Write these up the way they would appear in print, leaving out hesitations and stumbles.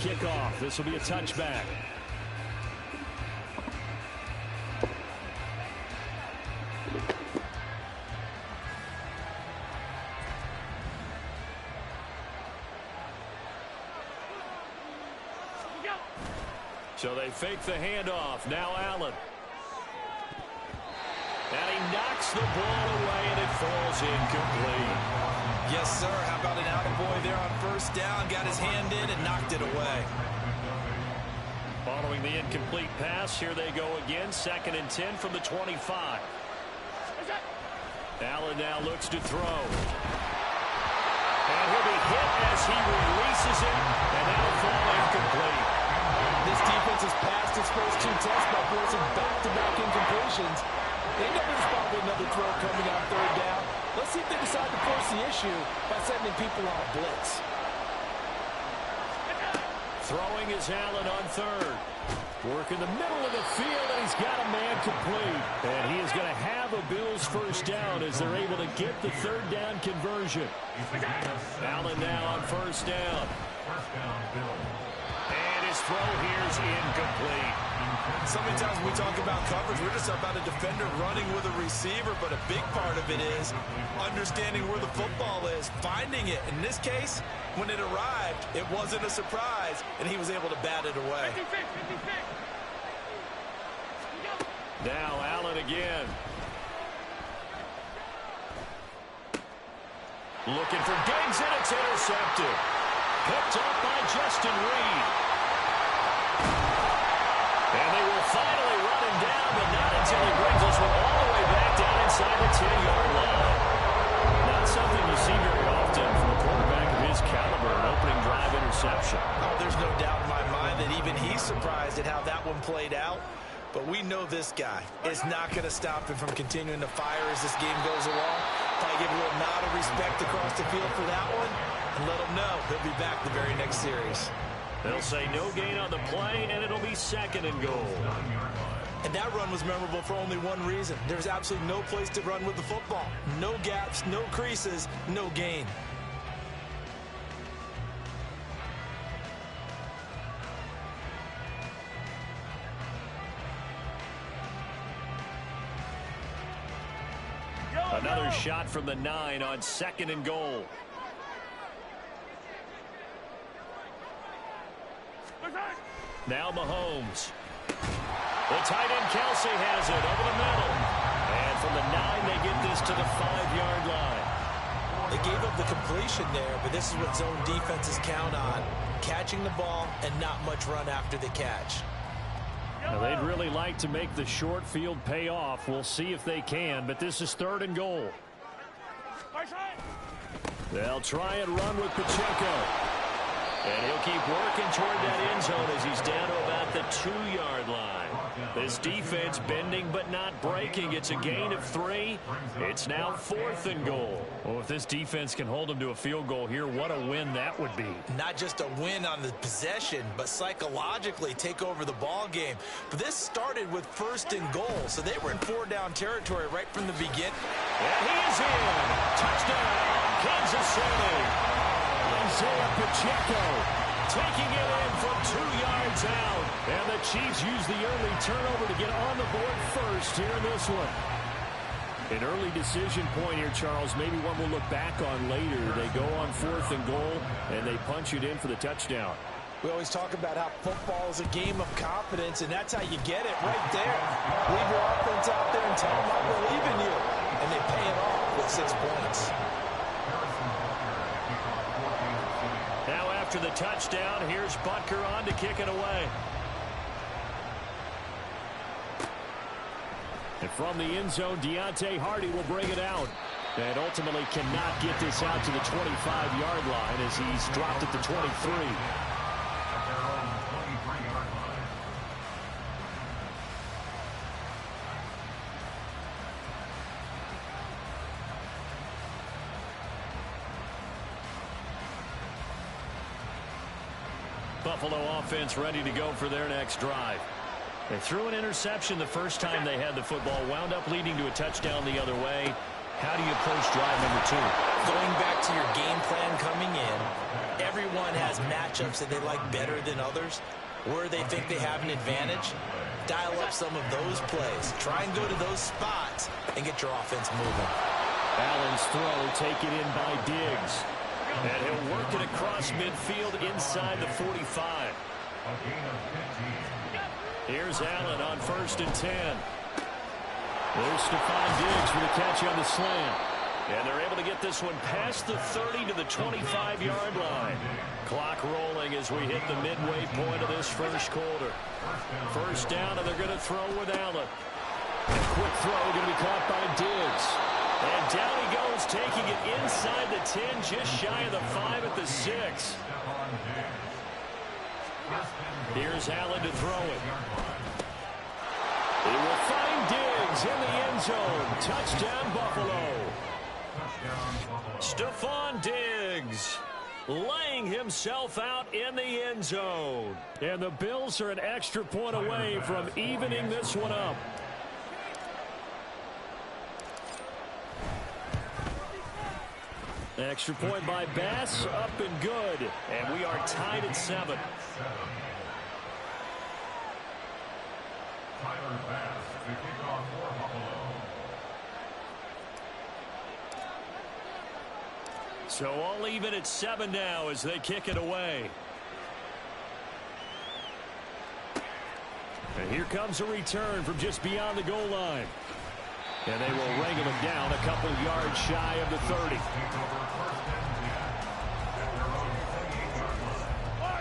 kickoff. This will be a touchback. So they fake the handoff. Now Allen. And he knocks the ball away, and it falls incomplete. Yes, sir. How about an attaboy there on first down? Got his hand in and knocked it away. Following the incomplete pass, here they go again. 2nd and 10 from the 25. Allen now looks to throw. And he'll be hit as he releases it, and that'll fall incomplete. This defense has passed its first 2 tests by forcing back-to-back incompletions. They never respond to another throw coming on 3rd down. Let's see if they decide to force the issue by sending people on a blitz. Throwing is Allen on 3rd. Work in the middle of the field, and he's got a man complete. And he is going to have a Bills first down as they're able to get the 3rd down conversion. Allen now on first down. And his throw here is incomplete. So many times when we talk about coverage, we're just about a defender running with a receiver, but a big part of it is understanding where the football is, finding it. In this case, when it arrived, it wasn't a surprise, and he was able to bat it away. Now Allen again. Looking for Diggs, and it's intercepted. Picked up by Justin Reed. And they will finally run him down, but not until he brings us all the way back down inside the 10-yard line. Not something you see very often from a quarterback of his caliber, an opening drive interception. Oh, there's no doubt in my mind that even he's surprised at how that one played out. But we know this guy is not going to stop him from continuing to fire as this game goes along. Probably give a little nod of respect across the field for that one and let him know he'll be back the very next series. They'll say no gain on the play, and it'll be 2nd and goal. And that run was memorable for only one reason. There's absolutely no place to run with the football. No gaps, no creases, no gain. Another shot from the 9 on 2nd and goal. Now Mahomes. The tight end Kelsey has it over the middle. And from the 9, they get this to the 5-yard line. They gave up the completion there, but this is what zone defenses count on. Catching the ball and not much run after the catch. Now, they'd really like to make the short field pay off. We'll see if they can, but this is 3rd and goal. They'll try and run with Pacheco. And he'll keep working toward that end zone as he's down to about the 2-yard line. This defense bending but not breaking. It's a gain of 3. It's now 4th and goal. Well, if this defense can hold them to a field goal here, what a win that would be. Not just a win on the possession, but psychologically take over the ball game. But this started with 1st and goal, so they were in 4-down territory right from the beginning. And he is in. Touchdown, Kansas City. Isaiah Pacheco taking it in from 2 yards out. And the Chiefs use the early turnover to get on the board first here in this one. An early decision point here, Charles. Maybe one we'll look back on later. They go on 4th and goal, and they punch it in for the touchdown. We always talk about how football is a game of confidence, and that's how you get it right there. Leave your offense out there and tell them I believe in you. And they pay it off with 6 points. Now after the touchdown, here's Butker on to kick it away. And from the end zone, Deontay Hardy will bring it out. And ultimately cannot get this out to the 25-yard line as he's dropped at the 23. Buffalo offense ready to go for their next drive. They threw an interception the first time they had the football, wound up leading to a touchdown the other way. How do you approach drive number 2? Going back to your game plan coming in, everyone has matchups that they like better than others, where they think they have an advantage. Dial up some of those plays. Try and go to those spots and get your offense moving. Allen's throw taken in by Diggs. And he'll work it across midfield inside the 45. Here's Allen on 1st and 10. There's Stephon Diggs for the catch on the slant. And they're able to get this one past the 30 to the 25-yard line. Clock rolling as we hit the midway point of this first quarter. First down, and they're going to throw with Allen. A quick throw going to be caught by Diggs. And down he goes, taking it inside the 10, just shy of the 5 at the 6. Here's Allen to throw it. He will find Diggs in the end zone. Touchdown, Buffalo. Stephon Diggs laying himself out in the end zone. And the Bills are an extra point away from evening this one up. Extra point by Bass, up and good. And we are tied at 7. So all even at 7 now as they kick it away. And here comes a return from just beyond the goal line. And they will wrangle him down a couple yards shy of the 30.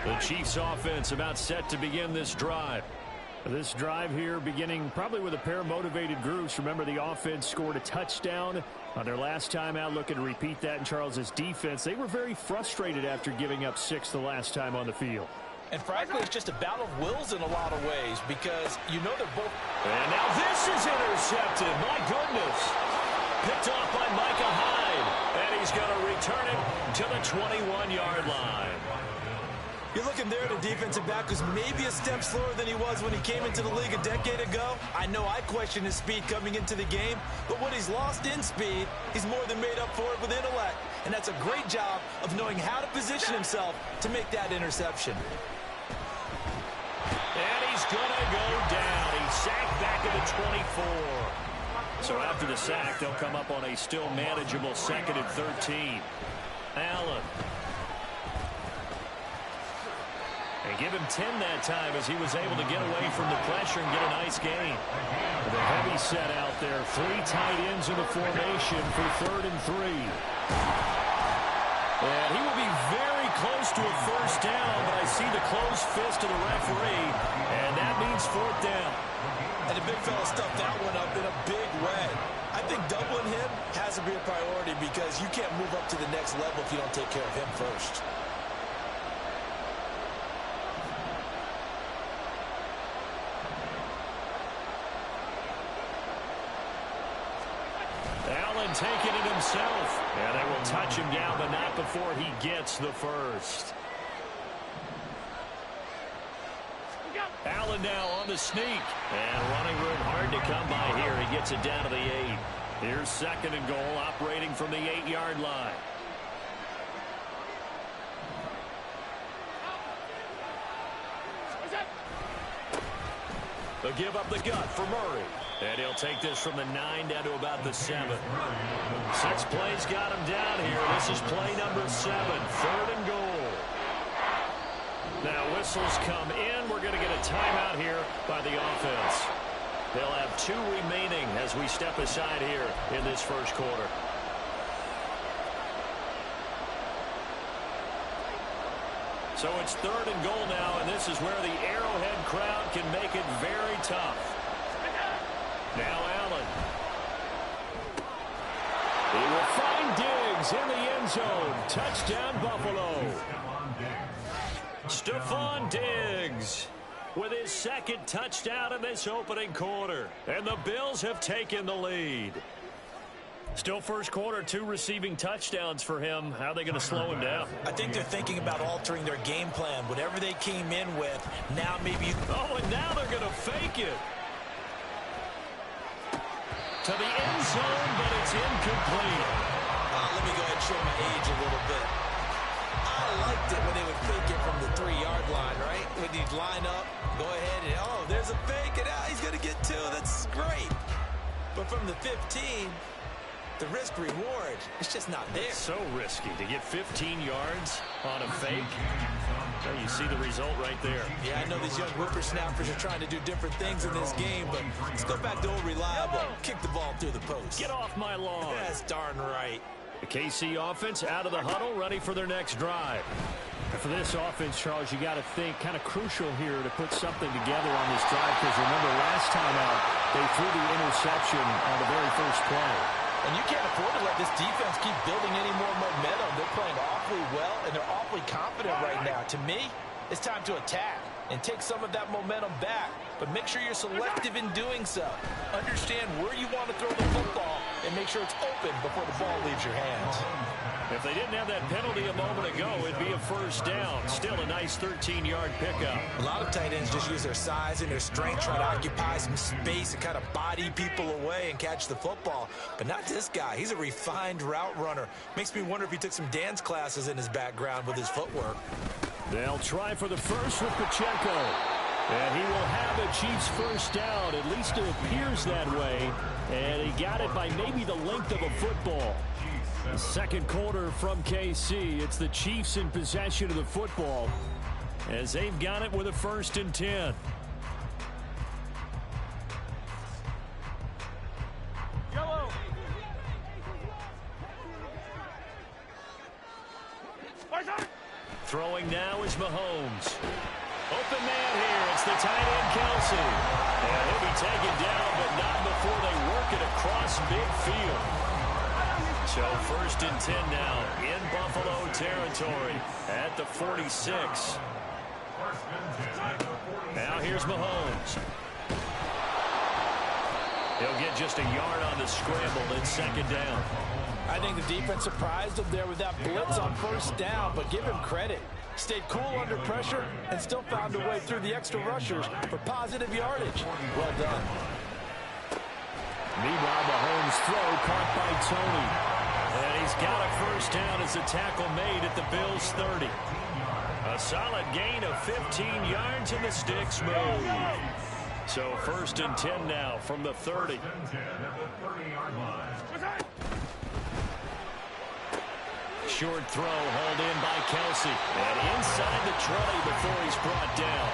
The Chiefs offense about set to begin this drive. This drive here beginning probably with a pair of motivated groups. Remember, the offense scored a touchdown on their last time out. Looking to repeat that in Charles's defense. They were very frustrated after giving up 6 the last time on the field. And frankly, it's just a battle of wills in a lot of ways because you know they're both. And now this is intercepted. My goodness. Picked off by Micah Hyde. And he's going to return it to the 21-yard line. You're looking there at a defensive back who's maybe a step slower than he was when he came into the league a decade ago. I know I questioned his speed coming into the game, but what he's lost in speed, he's more than made up for it with intellect. And that's a great job of knowing how to position himself to make that interception. And he's going to go down. He's sacked back at the 24. So after the sack, they'll come up on a still manageable 2nd and 13. Allen. And give him 10 that time as he was able to get away from the pressure and get a nice gain. The heavy set out there. 3 tight ends in the formation for 3rd and 3. And he will be very close to a first down, but I see the closed fist of the referee, and that means 4th down. And the big fella stuffed that one up in a big way. I think doubling him has to be a priority because you can't move up to the next level if you don't take care of him first. Taking it himself, and they will touch him down, but not before he gets the first. Allen now on the sneak, and running room hard to come by here. He gets it down to the 8. Here's 2nd and goal, operating from the 8-yard line. They'll give up the gut for Murray. And he'll take this from the 9 down to about the 7. 6 plays got him down here. This is play number 7, 3rd and goal. Now whistles come in. We're going to get a timeout here by the offense. They'll have 2 remaining as we step aside here in this first quarter. So it's 3rd and goal now, and this is where the Arrowhead crowd can make it very tough. Now Allen. He will find Diggs in the end zone. Touchdown, Buffalo. Stephon Diggs with his 2nd touchdown in this opening quarter. And the Bills have taken the lead. Still first quarter, 2 receiving touchdowns for him. How are they going to slow him down? I think they're thinking about altering their game plan. Whatever they came in with, now maybe... Oh, and now they're going to fake it. To the end zone, but it's incomplete. Let me go ahead and show my age a little bit. I liked it when they would fake it from the 3-yard line, right? When you'd line up, go ahead, and, oh, there's a fake, and he's going to get 2. That's great. But from the 15, the risk-reward, it's just not there. It's so risky to get 15 yards on a fake. Well, you see the result right there. Yeah, I know these young whippersnappers are trying to do different things in this game, but let's go back to old reliable. Kick the ball through the post. Get off my lawn. That's darn right. The KC offense out of the huddle, ready for their next drive. And for this offense, Charles, you got to think kind of crucial here to put something together on this drive, because remember last time out, they threw the interception on the very first play. And you can't afford to let this defense keep building any more momentum. They're playing awfully well, and they're awfully confident right now. To me, it's time to attack and take some of that momentum back. But make sure you're selective in doing so. Understand where you want to throw the football and make sure it's open before the ball leaves your hands. If they didn't have that penalty a moment ago, it'd be a first down. Still a nice 13-yard pickup. A lot of tight ends just use their size and their strength, try to occupy some space and kind of body people away and catch the football. But not this guy. He's a refined route runner. Makes me wonder if he took some dance classes in his background with his footwork. They'll try for the first with Pacheco. And he will have a Chiefs first down. At least it appears that way. And he got it by maybe the length of a football. The second quarter from KC. It's the Chiefs in possession of the football as they've got it with a 1st and 10. Yellow. Throwing now is Mahomes. Open man here. It's the tight end, Kelsey. And he'll be taken down, but not before they work it across midfield. So 1st and 10 now in Buffalo territory at the 46. Now here's Mahomes. He'll get just a yard on the scramble in 2nd down. I think the defense surprised him there with that blitz on 1st down, but give him credit. Stayed cool under pressure and still found a way through the extra rushers for positive yardage. Well done. Meanwhile, Mahomes' throw caught by Tony. And he's got a first down as the tackle made at the Bills' 30. A solid gain of 15 yards and the sticks move. So 1st and 10 now from the 30. Short throw hauled in by Kelsey. And inside the 20 before he's brought down.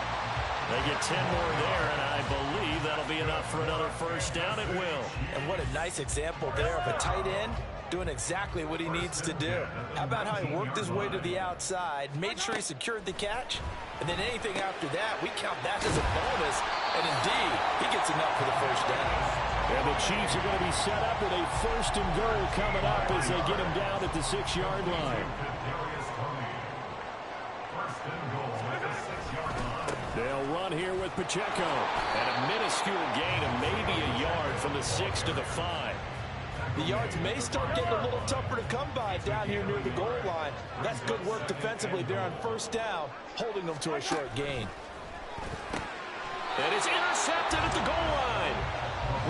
They get 10 more there, and I believe that'll be enough for another first down. It will. And what a nice example there of a tight end doing exactly what he needs to do. How about how he worked his way to the outside, made sure he secured the catch, and then anything after that, we count that as a bonus. And indeed, he gets enough for the first down. And the Chiefs are going to be set up with a 1st and goal coming up as they get him down at the 6-yard line. They'll run here with Pacheco. And a minuscule gain of maybe a yard from the 6 to the 5. The yards may start getting a little tougher to come by down here near the goal line. That's good work defensively there on 1st down, holding them to a short gain. And it's intercepted at the goal line.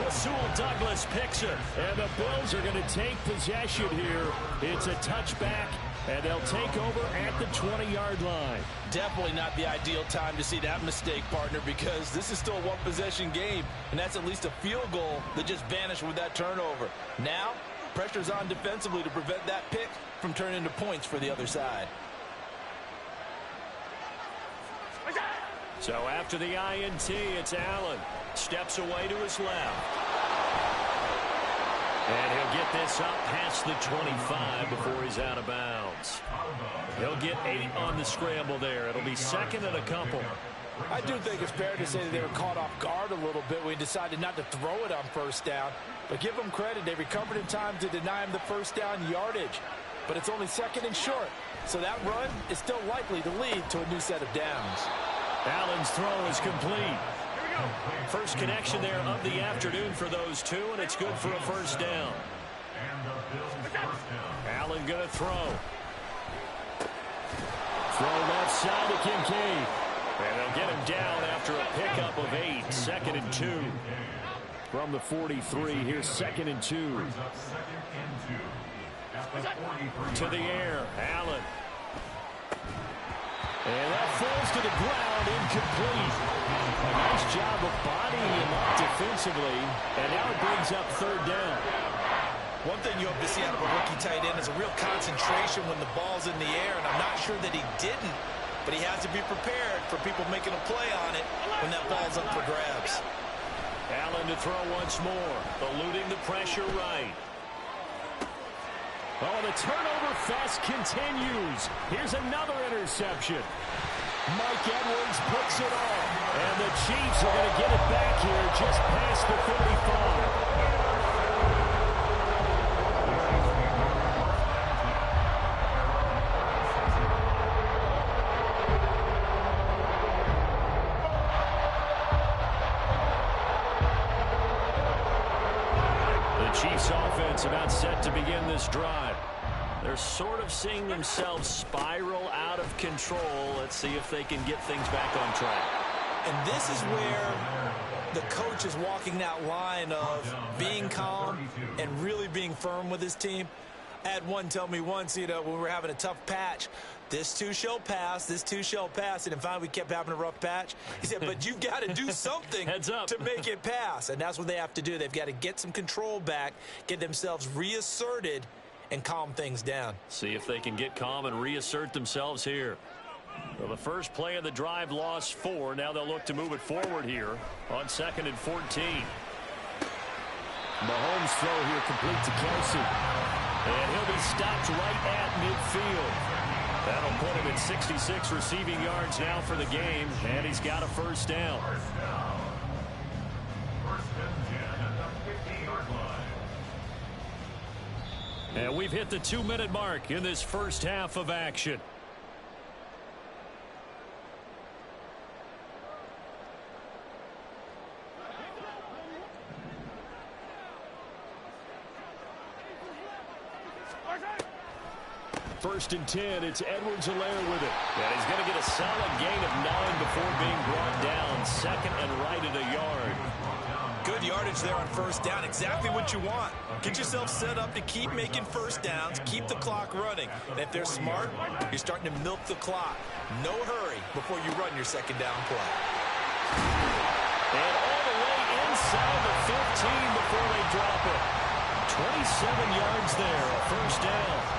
Rasul Douglas picks it. And the Bills are going to take possession here. It's a touchback, and they'll take over at the 20-yard line. Definitely not the ideal time to see that mistake, partner, because this is still a one-possession game, and that's at least a field goal that just vanished with that turnover. Now, pressure's on defensively to prevent that pick from turning into points for the other side. So after the INT, it's Allen. Steps away to his left. And he'll get this up past the 25 before he's out of bounds. He'll get 8 on the scramble there. It'll be 2nd and a couple. I do think it's fair to say that they were caught off guard a little bit when he decided not to throw it on 1st down. But give them credit. They recovered in time to deny him the 1st down yardage. But it's only 2nd and short. So that run is still likely to lead to a new set of downs. Allen's throw is complete. First connection there of the afternoon for those two, and it's good for a first down. Allen going to throw. Throw left side to Kincaid. And they'll get him down after a pickup of 8. 2nd and 2. From the 43, here's 2nd and 2. To the air, Allen. And that falls to the ground, incomplete. A nice job of bodying him up defensively, and now it brings up third down. One thing you hope to see out of a rookie tight end is a real concentration when the ball's in the air, and I'm not sure that he didn't, but he has to be prepared for people making a play on it when that ball's up for grabs. Allen to throw once more, eluding the pressure right. Oh, the turnover fest continues. Here's another interception. Mike Edwards puts it on. And the Chiefs are going to get it back here just past the 35. Chiefs offense about set to begin this drive. They're sort of seeing themselves spiral out of control. Let's see if they can get things back on track. And this is where the coach is walking that line of being calm and really being firm with his team. I had one tell me once, when we were having a tough patch, this too shall pass, this too shall pass. And finally, we kept having a rough patch. He said, but you've got to do something to make it pass. And that's what they have to do. They've got to get some control back, get themselves reasserted, and calm things down. See if they can get calm and reassert themselves here. Well, the first play of the drive lost 4. Now they'll look to move it forward here on 2nd and 14. Mahomes' throw here complete to Kelsey. And he'll be stopped right at midfield. That'll put him at 66 receiving yards now for the game, and he's got a first down. And we've hit the 2-minute mark in this first half of action. First and 10, it's Edwards-Helaire with it. And he's going to get a solid gain of 9 before being brought down. 2nd and right at a yard. Good yardage there on first down. Exactly what you want. Get yourself set up to keep making first downs, keep the clock running. And if they're smart, you're starting to milk the clock. No hurry before you run your second down play. And all the way inside the 15 before they drop it. 27 yards there, a first down.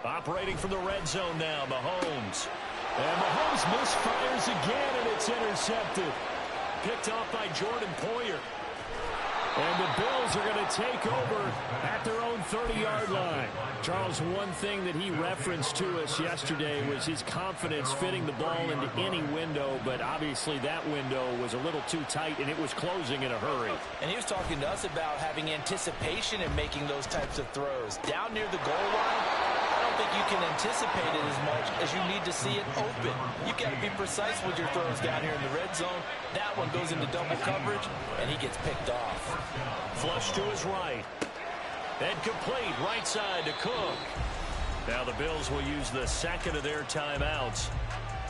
Operating from the red zone now, Mahomes. And Mahomes misfires again, and it's intercepted. Picked off by Jordan Poyer. And the Bills are going to take over at their own 30-yard line. Charles, one thing that he referenced to us yesterday was his confidence fitting the ball into any window, but obviously that window was a little too tight, and it was closing in a hurry. And he was talking to us about having anticipation in making those types of throws. Down near the goal line, I don't think you can anticipate it as much as you need to see it open. You've got to be precise with your throws down here in the red zone. That one goes into double coverage, and he gets picked off. Flush to his right. And complete right side to Cook. Now the Bills will use the second of their timeouts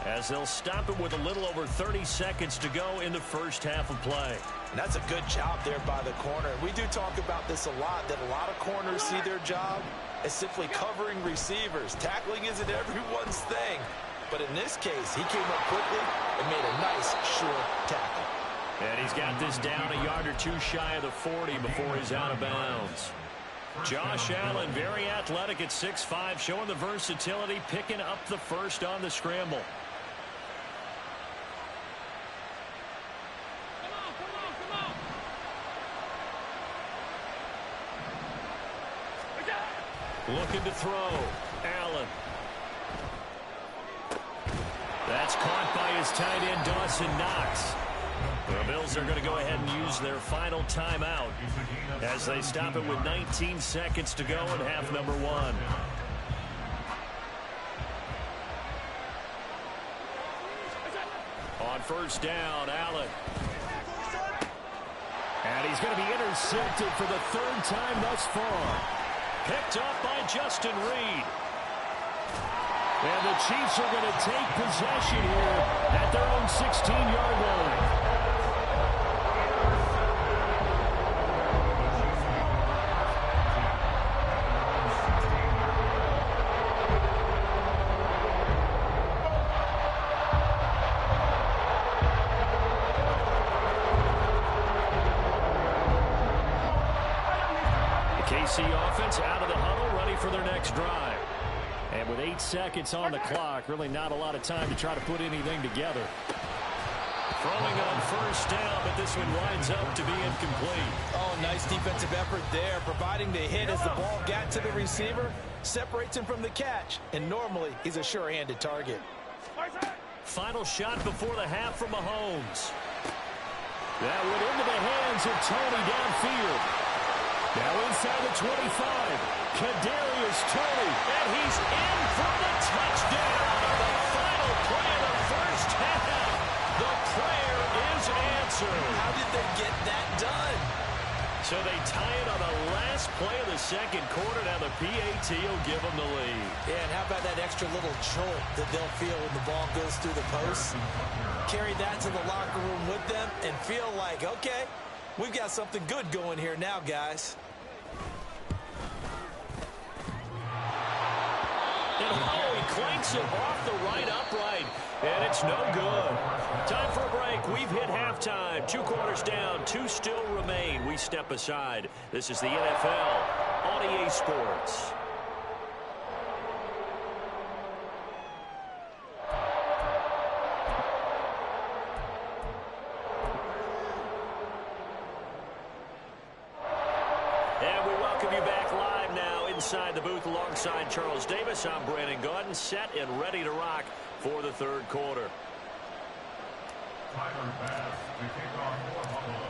as they'll stop it with a little over 30 seconds to go in the first half of play. And that's a good job there by the corner. We do talk about this a lot, that a lot of corners see their job as simply covering receivers. Tackling isn't everyone's thing. But in this case, he came up quickly and made a nice, short tackle. And he's got this down a yard or two shy of the 40 before he's out of bounds. Josh Allen, very athletic at 6'5", showing the versatility, picking up the first on the scramble. Looking to throw. Allen. That's caught by his tight end, Dawson Knox. The Bills are going to go ahead and use their final timeout as they stop it with 19 seconds to go in half number 1. On first down, Allen. And he's going to be intercepted for the 3rd time thus far. Picked off by Justin Reed. And the Chiefs are going to take possession here at their own 16-yard line. KC offense out of the huddle, ready for their next drive. And with 8 seconds on the clock, really not a lot of time to try to put anything together. Throwing on first down, but this one winds up to be incomplete. Oh, nice defensive effort there, providing the hit as the ball got to the receiver, separates him from the catch, and normally he's a sure-handed target. Final shot before the half from Mahomes. That went into the hands of Tony downfield. Now inside the 25, Kadarius Toney, and he's in for the touchdown on the final play of the first half. The prayer is answered. How did they get that done? So they tie it on the last play of the second quarter. Now the PAT will give them the lead. Yeah, and how about that extra little jolt that they'll feel when the ball goes through the post? Carry that to the locker room with them and feel like, okay, we've got something good going here now, guys. And oh, he clanks it off the right upright, and it's no good. Time for a break. We've hit halftime. 2 quarters down, 2 still remain. We step aside. This is the NFL on EA Sports. And we welcome you back live now inside the booth alongside Charles Davis. I'm Brandon Gaudin, set and ready to rock for the third quarter.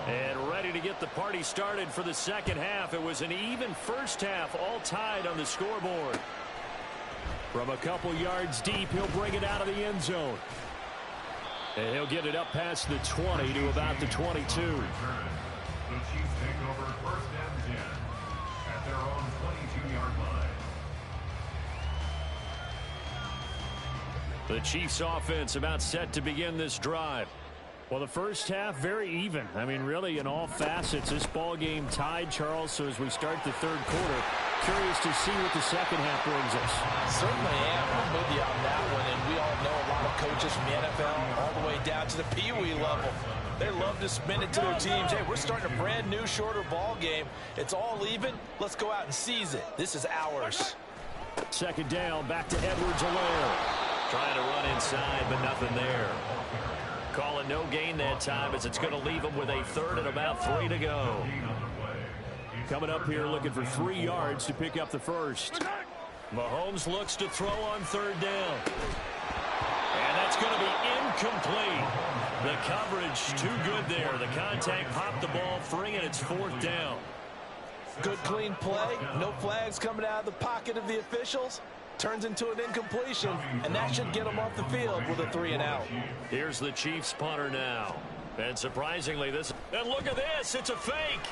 And ready to get the party started for the second half. It was an even first half, all tied on the scoreboard. From a couple yards deep, he'll bring it out of the end zone. And he'll get it up past the 20 to about the 22. The Chiefs take over first and 10 at their own 22-yard line. The Chiefs offense about set to begin this drive. Well, the first half, very even. I mean, really, in all facets, this ball game tied, Charles. So as we start the third quarter, curious to see what the second half brings us. Certainly am. I'm with you on that one. And we all know a lot of coaches from the NFL all the way down to the Pee-wee level. They love to spin it to their teams. Hey, we're starting a brand new, shorter ball game. It's all even. Let's go out and seize it. This is ours. Second down, back to Edwards-Helaire. Trying to run inside, but nothing there. Call it no gain that time as it's going to leave them with a third and about 3 to go. Coming up here looking for 3 yards to pick up the first. Mahomes looks to throw on third down. And that's going to be incomplete. The coverage too good there. The contact popped the ball free, and it's 4th down. Good clean play. No flags coming out of the pocket of the officials. Turns into an incompletion, and that should get them off the field with a 3 and out. Here's the Chiefs punter now. And surprisingly, and look at this. It's a fake.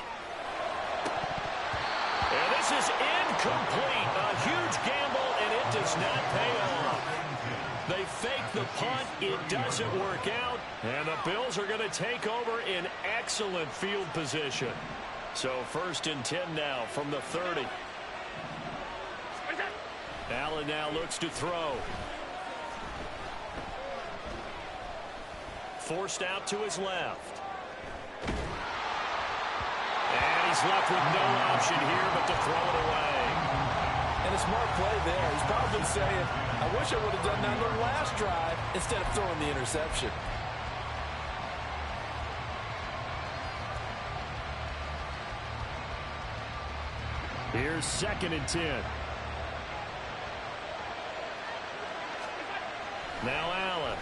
And this is incomplete. A huge gamble, and it does not pay off. They fake the punt. It doesn't work out. And the Bills are going to take over in excellent field position. So 1st and 10 now from the 30. Allen now looks to throw. Forced out to his left. And he's left with no option here but to throw it away. And a smart play there. He's probably saying, I wish I would have done that on the last drive instead of throwing the interception. Here's 2nd and 10. Now Allen.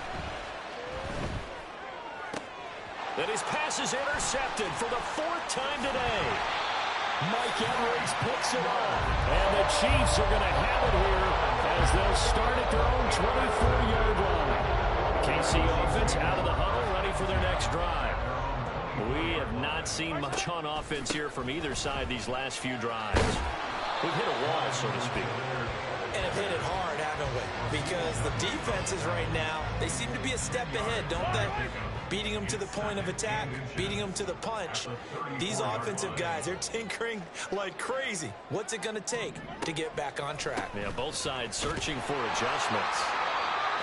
And his pass is intercepted for the 4th time today. Mike Edwards picks it up. And the Chiefs are going to have it here as they'll start at their own 24-yard line. The KC offense out of the huddle, ready for their next drive. We have not seen much on offense here from either side these last few drives. We've hit a wall, so to speak. And have hit it hard, haven't we? Because the defenses right now, they seem to be a step ahead, don't they? Beating them to the point of attack, beating them to the punch. These offensive guys, they're tinkering like crazy. What's it going to take to get back on track? Yeah, both sides searching for adjustments.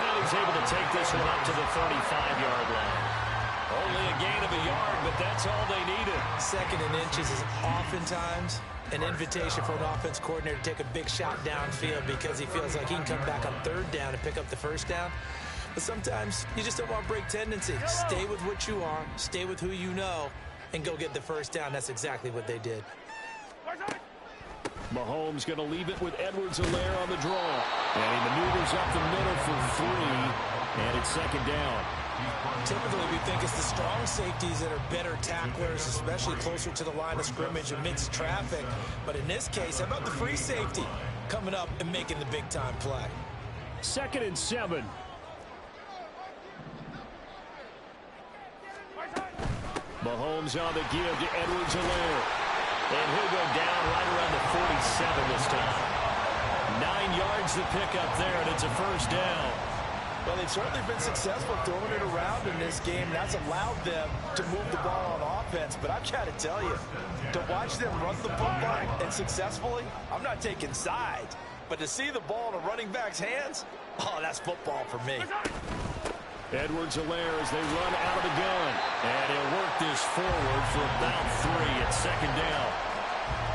And he's able to take this one up to the 35-yard line. Only a gain of a yard, but that's all they needed. 2nd and inches is Oftentimes an invitation for an offense coordinator to take a big shot downfield because he feels like he can come back on 3rd down and pick up the 1st down. But sometimes you just don't want to break tendency. Stay with what you are, stay with who you know, and go get the 1st down. That's exactly what they did. Mahomes going to leave it with Edwards-Helaire on the draw. And he maneuvers up the middle for 3, and it's 2nd down. Typically, we think it's the strong safeties that are better tacklers, especially closer to the line of scrimmage amidst traffic. But in this case, how about the free safety coming up and making the big-time play? 2nd and 7. Mahomes on the give to Edwards-Helaire. And he'll go down right around the 47 this time. 9 yards to pick up there, and it's a 1st down. Well, they've certainly been successful throwing it around in this game. That's allowed them to move the ball on offense. But I've got to tell you, to watch them run the football and successfully, I'm not taking sides. But to see the ball in a running back's hands, oh, that's football for me. Edwards-Helaire as they run out of the gun. And he'll work this forward for about 3 at 2nd down.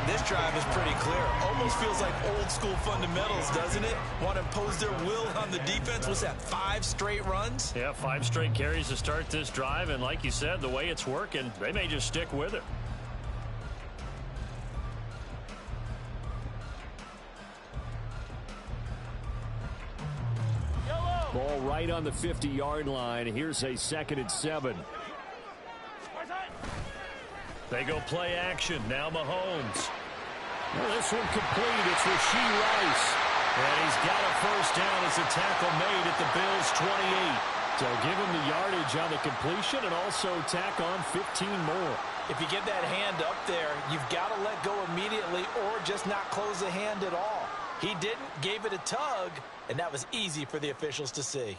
This drive is pretty clear. Almost feels like old school fundamentals, doesn't it? Want to impose their will on the defense. What's that, 5 straight runs? Yeah, 5 straight carries to start this drive. And like you said, the way it's working, they may just stick with it. Ball right on the 50-yard line. Here's a 2nd and 7. They go play action. Now Mahomes. Well, this one complete. It's Rashee Rice. And he's got a 1st down as a tackle made at the Bills' 28. So give him the yardage on the completion and also tack on 15 more. If you get that hand up there, you've got to let go immediately or just not close the hand at all. He didn't, gave it a tug, and that was easy for the officials to see.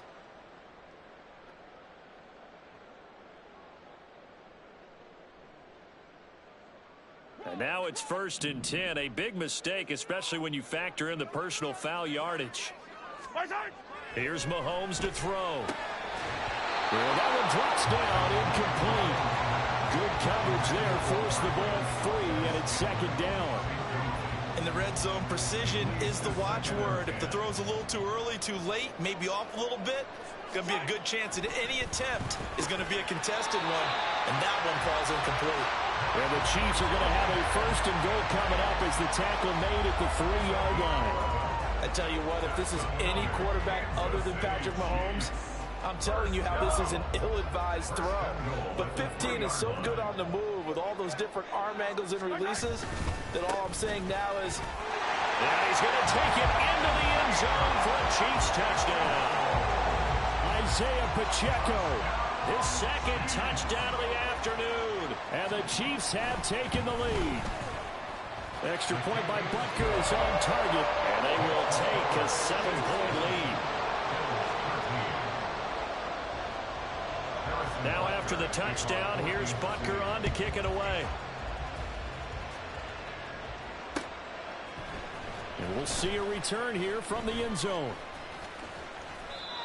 And now it's 1st and 10. A big mistake, especially when you factor in the personal foul yardage. Here's Mahomes to throw. Well, that one drops down, incomplete. Good coverage there, forced the ball free, and it's 2nd down. In the red zone, precision is the watchword. If the throw's a little too early, too late, maybe off a little bit, going to be a good chance that any attempt is going to be a contested one, and that one falls incomplete. And the Chiefs are going to have a 1st and goal coming up as the tackle made at the 3-yard line. I tell you what, if this is any quarterback other than Patrick Mahomes, I'm telling you how this is an ill-advised throw. But 15 is so good on the move with all those different arm angles and releases that all I'm saying now is... And he's going to take it into the end zone for a Chiefs touchdown. Isaiah Pacheco, his 2nd touchdown of the afternoon. And the Chiefs have taken the lead. Extra point by Butker is on target. And they will take a 7-point lead. Now after the touchdown, here's Butker on to kick it away. And we'll see a return here from the end zone.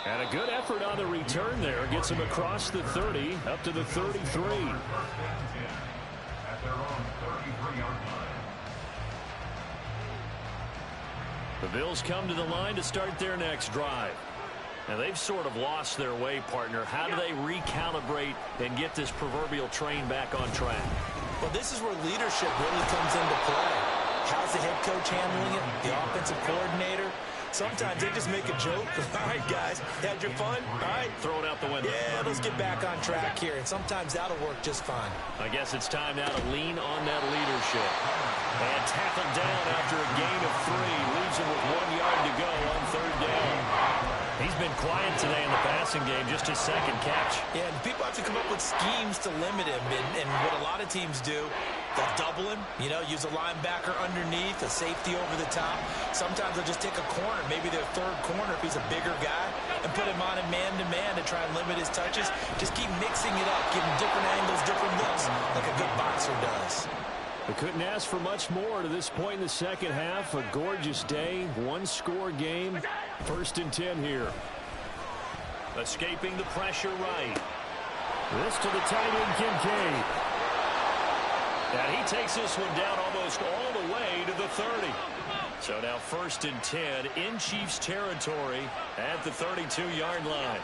And a good effort on the return there. Gets him across the 30, up to the 33. At their own 33-yard line. The Bills come to the line to start their next drive. And they've sort of lost their way, partner. How do they recalibrate and get this proverbial train back on track? Well, this is where leadership really comes into play. How's the head coach handling it? The offensive coordinator? Sometimes they just make a joke. All right, guys, had your fun? All right. Throw it out the window. Yeah, let's get back on track here. And sometimes that'll work just fine. I guess it's time now to lean on that leadership. And tackled down after a gain of 3. Leaves him with 1 yard to go on 3rd down. He's been quiet today in the passing game, just his 2nd catch. Yeah, and people have to come up with schemes to limit him. And what a lot of teams do They'll double him, use a linebacker underneath, a safety over the top. Sometimes they'll just take a corner, maybe their third corner if he's a bigger guy, and put him on a man-to-man to try and limit his touches. Just keep mixing it up, give him different angles, different looks, like a good boxer does. We couldn't ask for much more to this point in the second half. A gorgeous day, one-score game. 1st and 10 here. Escaping the pressure right. This to the tight end, Kincaid. And he takes this one down almost all the way to the 30. So now 1st and 10 in Chiefs territory at the 32-yard line.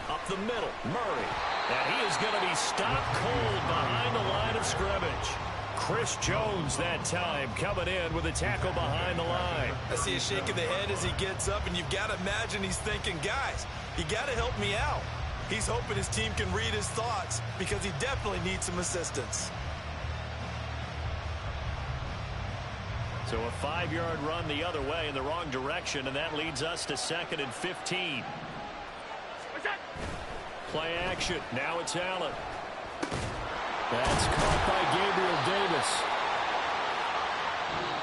Up the middle, Murray. And he is going to be stopped cold behind the line of scrimmage. Chris Jones that time coming in with a tackle behind the line. I see a shake of the head as he gets up, and you've got to imagine he's thinking, guys, you got to help me out. He's hoping his team can read his thoughts because he definitely needs some assistance. So a 5-yard run the other way in the wrong direction, and that leads us to 2nd and 15. Play action. Now it's Allen. That's caught by Gabriel Davis.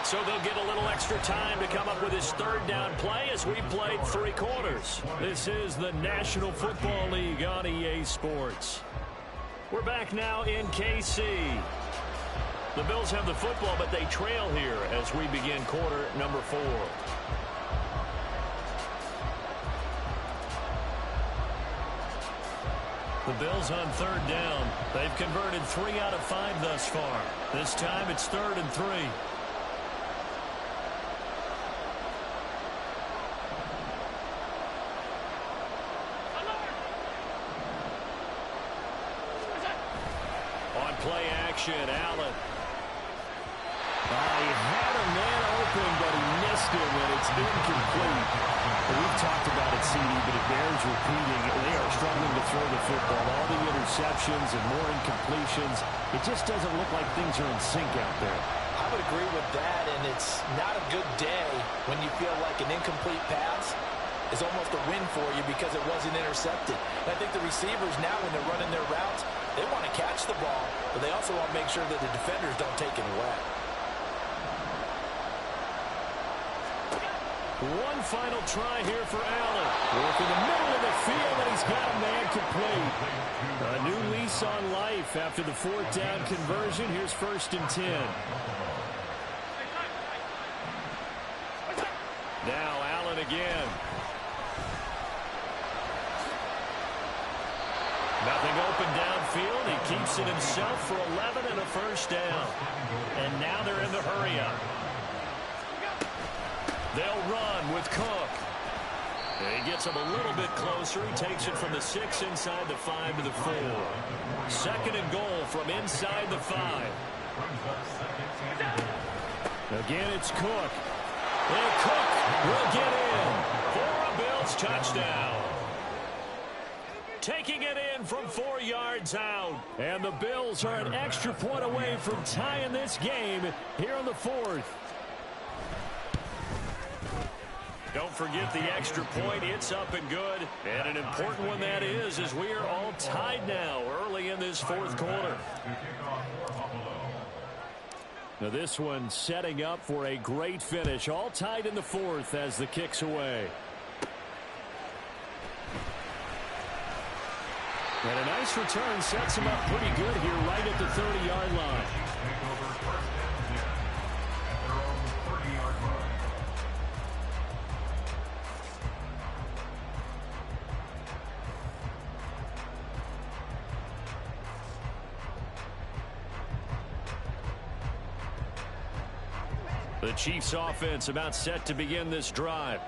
So they'll get a little extra time to come up with his 3rd down play as we played 3 quarters. This is the National Football League on EA Sports. We're back now in KC. The Bills have the football, but they trail here as we begin quarter number 4. The Bills on 3rd down. They've converted 3 out of 5 thus far. This time it's 3rd and 3. On play action, Allen. He had a man open, but he missed him, and it's incomplete. We've talked about it, CD, but it bears repeating. They are struggling to throw the football. All the interceptions and more incompletions. It just doesn't look like things are in sync out there. I would agree with that, and it's not a good day when you feel like an incomplete pass is almost a win for you because it wasn't intercepted. And I think the receivers now, when they're running their routes, they want to catch the ball, but they also want to make sure that the defenders don't take it away. One final try here for Allen. Work in the middle of the field, and he's got a man complete. A new lease on life after the 4th down conversion. Here's 1st and 10. Now Allen again. Nothing open downfield. He keeps it himself for 11 and a 1st down. And now they're in the hurry-up. They'll run with Cook. And he gets him a little bit closer. He takes it from the 6 inside the 5 to the 4. 2nd and goal from inside the 5. Again, it's Cook. And Cook will get in for a Bills touchdown. Taking it in from 4 yards out. And the Bills are an extra point away from tying this game here in the 4th. Don't forget the extra point. It's up and good. And an important one that is, as we are all tied now early in this 4th quarter. Now this one setting up for a great finish. All tied in the 4th as the kick's away. And a nice return sets him up pretty good here right at the 30-yard line. The Chiefs offense about set to begin this drive.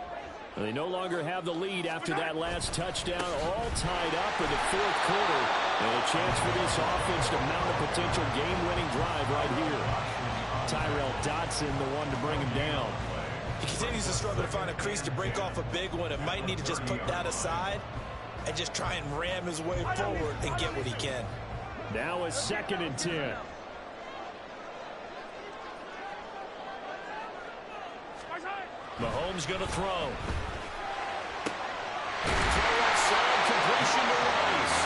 They no longer have the lead after that last touchdown, all tied up in the 4th quarter. And a chance for this offense to mount a potential game-winning drive right here. Tyrell Dodson, the one to bring him down. He continues to struggle to find a crease to break off a big one. It might need to just put that aside and just try and ram his way forward and get what he can. Now a 2nd and 10. Mahomes going to throw. Throw outside, completion to Rice.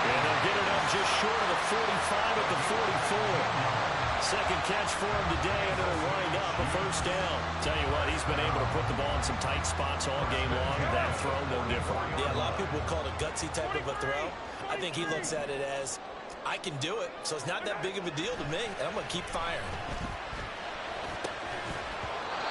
And they'll get it up just short of the 45 at the 44. Second catch for him today, and it'll wind up a first down. Tell you what, he's been able to put the ball in some tight spots all game long. That throw, no different. Yeah, a lot of people would call it a gutsy type of a throw. I think he looks at it as, I can do it, so it's not that big of a deal to me, and I'm going to keep firing.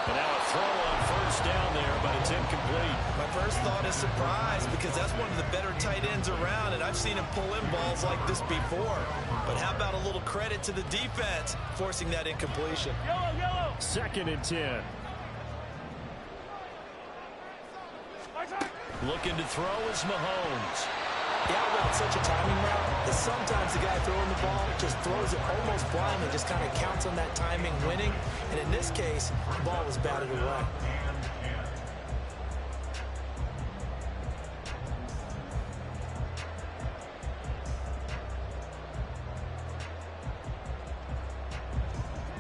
And now a throw on first down there, but it's incomplete. My first thought is surprise, because that's one of the better tight ends around, and I've seen him pull in balls like this before. But how about a little credit to the defense forcing that incompletion? Second and 10. Looking to throw is Mahomes. The out route, such a timing route, that sometimes the guy throwing the ball just throws it almost blind and just kind of counts on that timing winning. And in this case, the ball was batted away.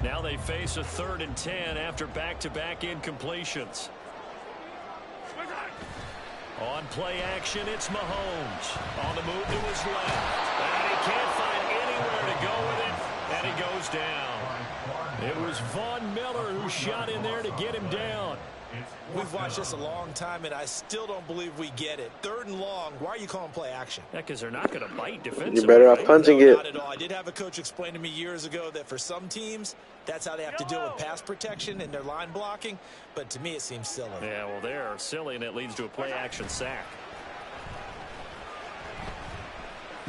Now they face a 3rd and 10 after back-to-back incompletions. On play action, it's Mahomes. On the move to his left. And he can't find anywhere to go with it. And he goes down. It was Von Miller who shot in there to get him down. We've watched this a long time, and I still don't believe we get it. 3rd and long, why are you calling play action? Yeah, because they're not going to bite defensively. You're better off punching it. Not at all. I did have a coach explain to me years ago that for some teams, that's how they have to deal with pass protection and their line blocking. But to me, it seems silly. Yeah, well, they're silly, and it leads to a play-action sack.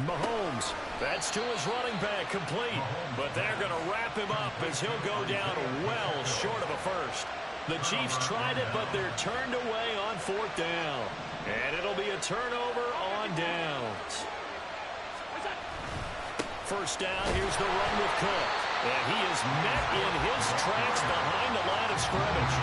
Mahomes, that's to his running back, complete. But they're going to wrap him up as he'll go down well short of a first. The Chiefs tried it, but they're turned away on 4th down. And it'll be a turnover on downs. First down, here's the run with Cook. And he is met in his tracks behind the line of scrimmage.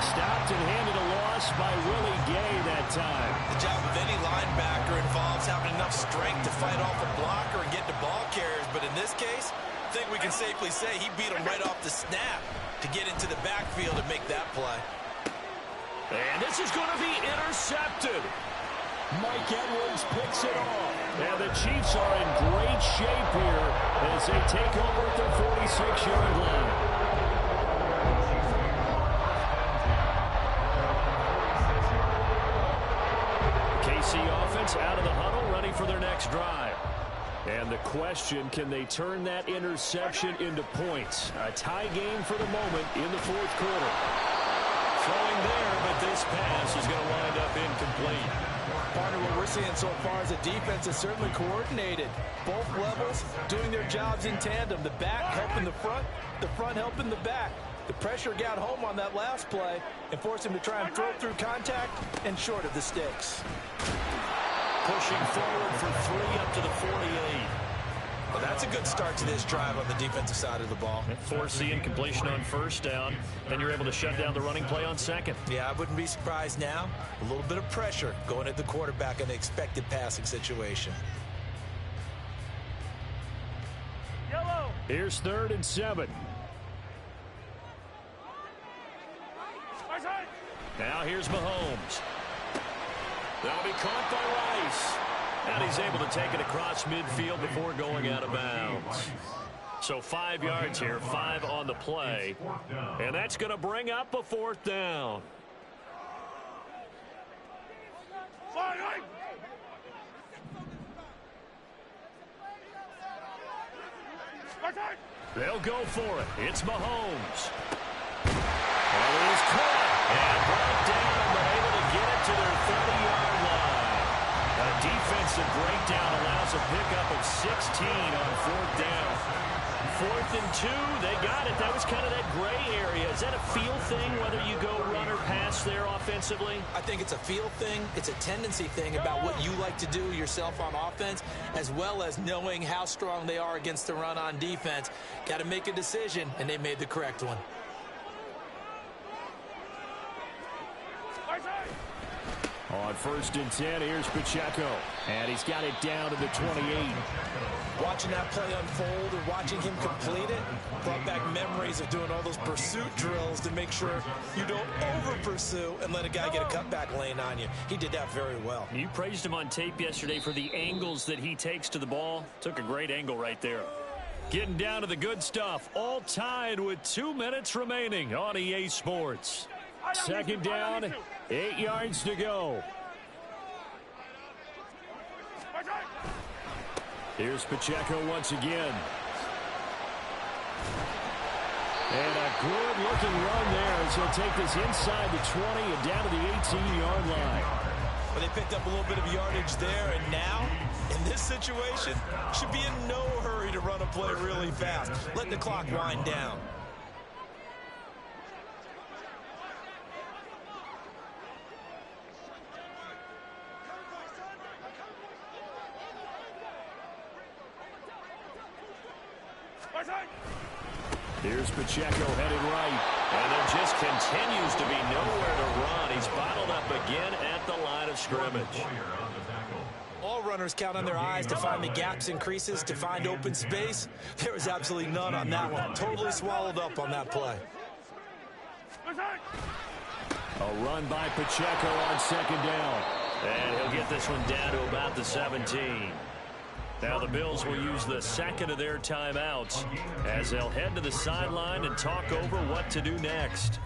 Stopped and handed a loss by Willie Gay that time. The job of any linebacker involves having enough strength to fight off a blocker and get to ball carriers. But in this case, I think we can safely say he beat him right off the snap to get into the backfield and make that play. And this is going to be intercepted. Mike Edwards picks it off. And the Chiefs are in great shape here as they take over at their 46-yard line. KC offense out of the huddle, ready for their next drive. And the question, can they turn that interception into points? A tie game for the moment in the 4th quarter. Throwing there, but this pass is going to wind up incomplete. Partner, what we're seeing so far is the defense is certainly coordinated. Both levels doing their jobs in tandem. The back helping the front helping the back. The pressure got home on that last play and forced him to try and throw through contact and short of the sticks. Pushing forward for 3 up to the 48. Well, that's a good start to this drive on the defensive side of the ball. Force the incompletion on first down, and you're able to shut down the running play on second. Yeah, I wouldn't be surprised now. A little bit of pressure going at the quarterback in the expected passing situation. Yellow. Here's 3rd and 7. Now here's Mahomes. That'll be caught by Rice. And he's able to take it across midfield before going out of bounds. So 5 yards here, 5 on the play. And that's going to bring up a 4th down. They'll go for it. It's Mahomes. And it is caught and brought down, but able to get it to their 30-yard line. A defensive breakdown allows a pickup of 16 on 4th down. 4th and 2, they got it. That was kind of that gray area. Is that a feel thing, whether you go run or pass there offensively? I think it's a feel thing. It's a tendency thing about what you like to do yourself on offense, as well as knowing how strong they are against the run on defense. Got to make a decision, and they made the correct one. On 1st and 10, here's Pacheco. And he's got it down to the 28. Watching that play unfold and watching him complete it brought back memories of doing all those pursuit drills to make sure you don't over-pursue and let a guy get a cutback lane on you. He did that very well. You praised him on tape yesterday for the angles that he takes to the ball. Took a great angle right there. Getting down to the good stuff. All tied with 2 minutes remaining on EA Sports. Second down, 8 yards to go. Here's Pacheco once again. And a good-looking run there as he'll take this inside the 20 and down to the 18-yard line. Well, they picked up a little bit of yardage there, and now, in this situation, should be in no hurry to run a play really fast. Let the clock wind down. Here's Pacheco headed right. And there just continues to be nowhere to run. He's bottled up again at the line of scrimmage. All runners count on their eyes to find the gaps and creases, to find open space. There was absolutely none on that one. Totally swallowed up on that play. A run by Pacheco on second down. And he'll get this one down to about the 17. Now the Bills will use the second of their timeouts as they'll head to the sideline and talk over what to do next.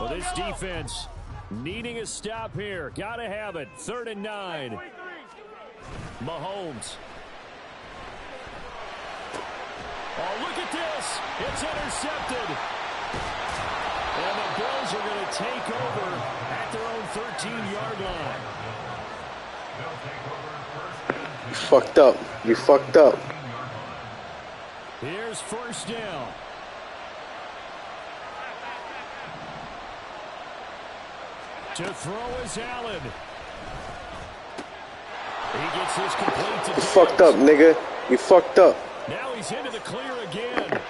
Well, this defense needing a stop here. Got to have it. 3rd and 9. Mahomes. Oh, look at this. It's intercepted. And the Bills are going to take over at their own 13-yard line. You fucked up. You fucked up. Here's first down. To throw is Allen. He gets his complete to You fucked up, nigga. You fucked up. Now he's into the clear again.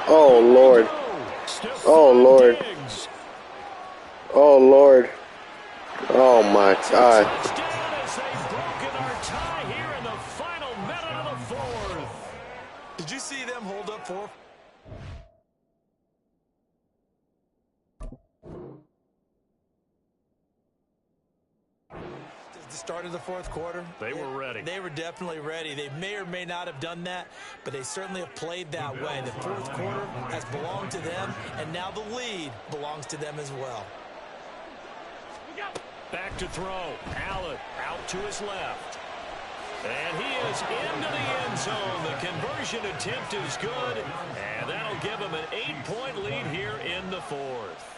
Oh, Lord. Oh, Lord. Oh, Lord. Oh, my God. Touchdown as they've broken our tie here in the final minute of the 4th. Did you see them hold up for? The start of the 4th quarter. They were ready. They were definitely ready. They may or may not have done that, but they certainly have played that way. The 4th quarter has belonged to them, and now the lead belongs to them as well. Back to throw. Allen out to his left. And he is into the end zone. The conversion attempt is good, and that'll give him an 8-point lead here in the 4th.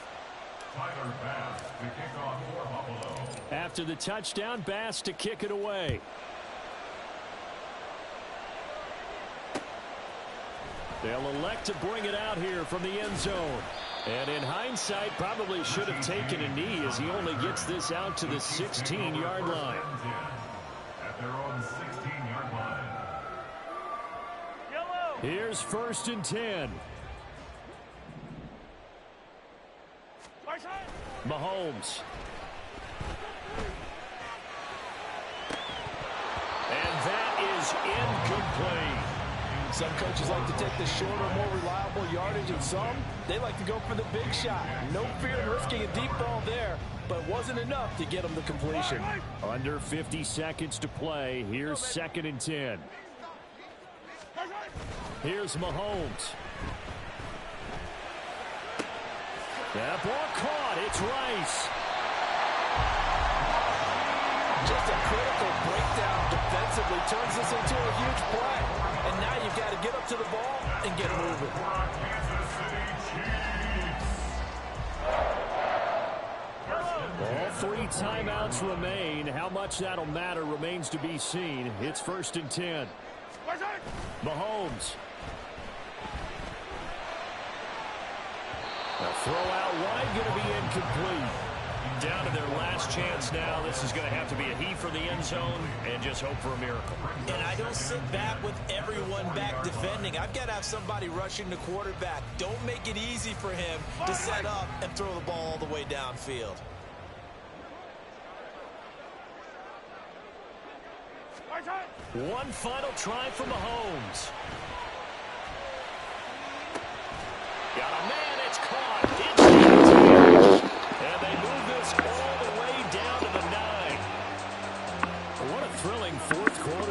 After the touchdown, Bass to kick it away. They'll elect to bring it out here from the end zone. And in hindsight, probably should have taken a knee as he only gets this out to the 16-yard line. At their own 16-yard line. Here's 1st and 10. Mahomes. And that is incomplete. Some coaches like to take the shorter, more reliable yardage, and some, they like to go for the big shot. No fear in risking a deep ball there, but it wasn't enough to get them the completion. Under 50 seconds to play. Here's 2nd and 10. Here's Mahomes. That ball caught. It's Rice. Just a critical breakdown defensively turns this into a huge play. And now you've got to get up to the ball and get moving. All 3 timeouts remain. How much that'll matter remains to be seen. It's 1st and 10. Mahomes. A throw out wide, going to be incomplete. Down to their last chance now. This is going to have to be a heave for the end zone and just hope for a miracle. And I don't sit back with everyone back defending. I've got to have somebody rushing the quarterback. Don't make it easy for him to set up and throw the ball all the way downfield. One final try for Mahomes. Got a man. It's caught. And they move this all the way down to the 9. What a thrilling fourth quarter.